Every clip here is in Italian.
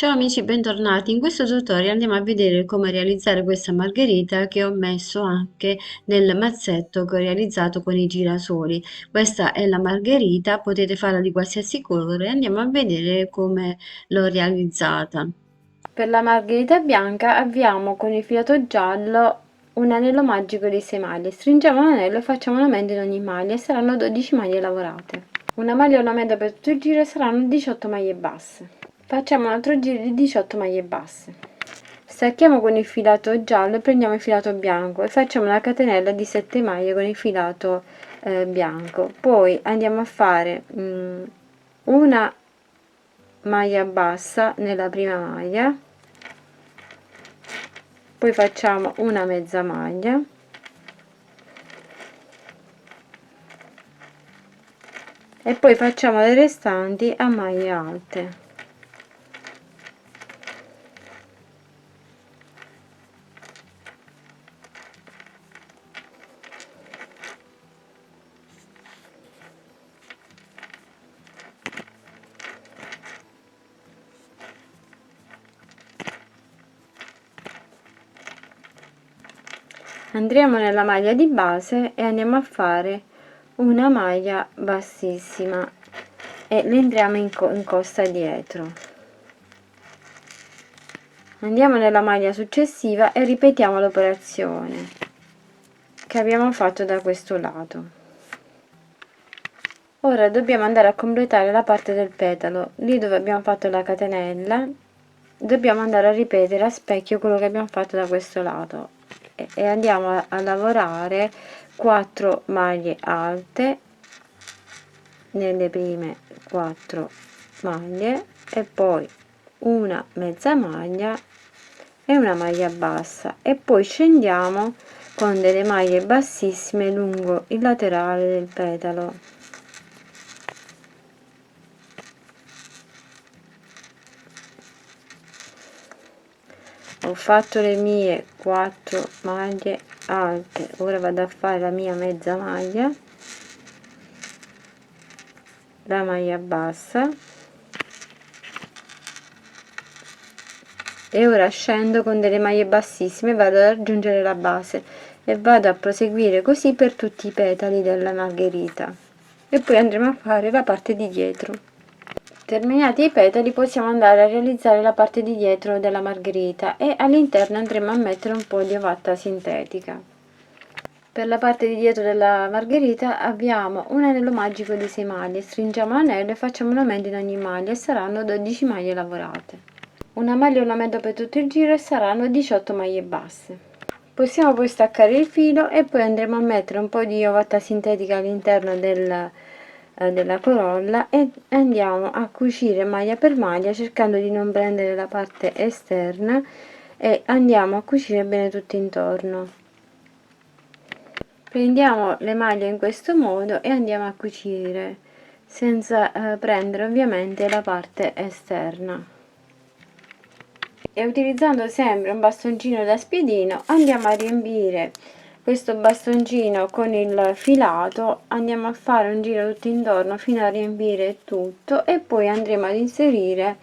Ciao amici, bentornati. In questo tutorial andiamo a vedere come realizzare questa margherita che ho messo anche nel mazzetto che ho realizzato con i girasoli. Questa è la margherita, potete farla di qualsiasi colore. Andiamo a vedere come l'ho realizzata. Per la margherita bianca avviamo con il filato giallo un anello magico di 6 maglie. Stringiamo l'anello e facciamo una maglia in ogni maglia e saranno 12 maglie lavorate. Una maglia ornamenta per tutto il giro e saranno 18 maglie basse. Facciamo un altro giro di 18 maglie basse. Stacchiamo con il filato giallo e prendiamo il filato bianco e facciamo una catenella di 7 maglie con il filato bianco. Poi andiamo a fare una maglia bassa nella prima maglia, poi facciamo una mezza maglia e poi facciamo le restanti a maglie alte. Andremo nella maglia di base e andiamo a fare una maglia bassissima e le entriamo in costa dietro. Andiamo nella maglia successiva e ripetiamo l'operazione che abbiamo fatto da questo lato. Ora dobbiamo andare a completare la parte del petalo, lì dove abbiamo fatto la catenella dobbiamo andare a ripetere a specchio quello che abbiamo fatto da questo lato e andiamo a lavorare 4 maglie alte nelle prime 4 maglie e poi una mezza maglia e una maglia bassa e poi scendiamo con delle maglie bassissime lungo il laterale del petalo. Ho fatto le mie 4 maglie alte, ora vado a fare la mia mezza maglia, la maglia bassa e ora scendo con delle maglie bassissime, vado ad aggiungere la base e vado a proseguire così per tutti i petali della margherita e poi andremo a fare la parte di dietro. Terminati i petali possiamo andare a realizzare la parte di dietro della margherita e all'interno andremo a mettere un po' di ovatta sintetica. Per la parte di dietro della margherita abbiamo un anello magico di 6 maglie, stringiamo l'anello e facciamo un aumento in ogni maglia e saranno 12 maglie lavorate. Una maglia ornamento per tutto il giro e saranno 18 maglie basse. Possiamo poi staccare il filo e poi andremo a mettere un po' di ovatta sintetica all'interno della corolla e andiamo a cucire maglia per maglia cercando di non prendere la parte esterna e andiamo a cucire bene tutto intorno. Prendiamo le maglie in questo modo e andiamo a cucire senza prendere ovviamente la parte esterna e utilizzando sempre un bastoncino da spiedino andiamo a riempire questo bastoncino con il filato, andiamo a fare un giro tutto intorno fino a riempire tutto e poi andremo ad inserire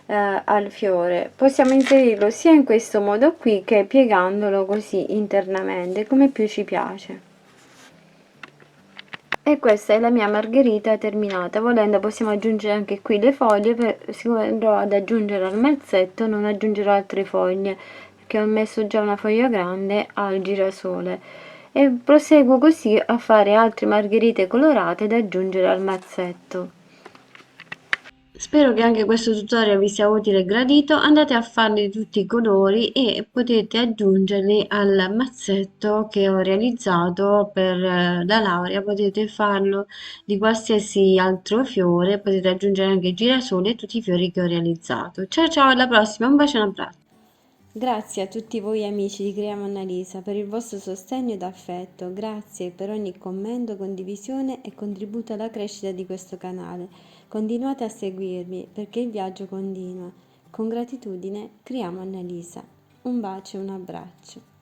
al fiore. Possiamo inserirlo sia in questo modo qui che piegandolo così internamente come più ci piace. E questa è la mia margherita terminata. Volendo possiamo aggiungere anche qui le foglie, siccome andrò ad aggiungere al mazzetto non aggiungerò altre foglie perché ho messo già una foglia grande al girasole e proseguo così a fare altre margherite colorate da aggiungere al mazzetto. Spero che anche questo tutorial vi sia utile e gradito. Andate a farli di tutti i colori e potete aggiungerli al mazzetto che ho realizzato per la laurea. Potete farlo di qualsiasi altro fiore, potete aggiungere anche girasoli e tutti i fiori che ho realizzato. Ciao ciao, alla prossima, un bacio e un abbraccio. Grazie a tutti voi amici di Creiamo Annalisa per il vostro sostegno ed affetto, grazie per ogni commento, condivisione e contributo alla crescita di questo canale. Continuate a seguirmi perché il viaggio continua. Con gratitudine, Creiamo Annalisa. Un bacio e un abbraccio.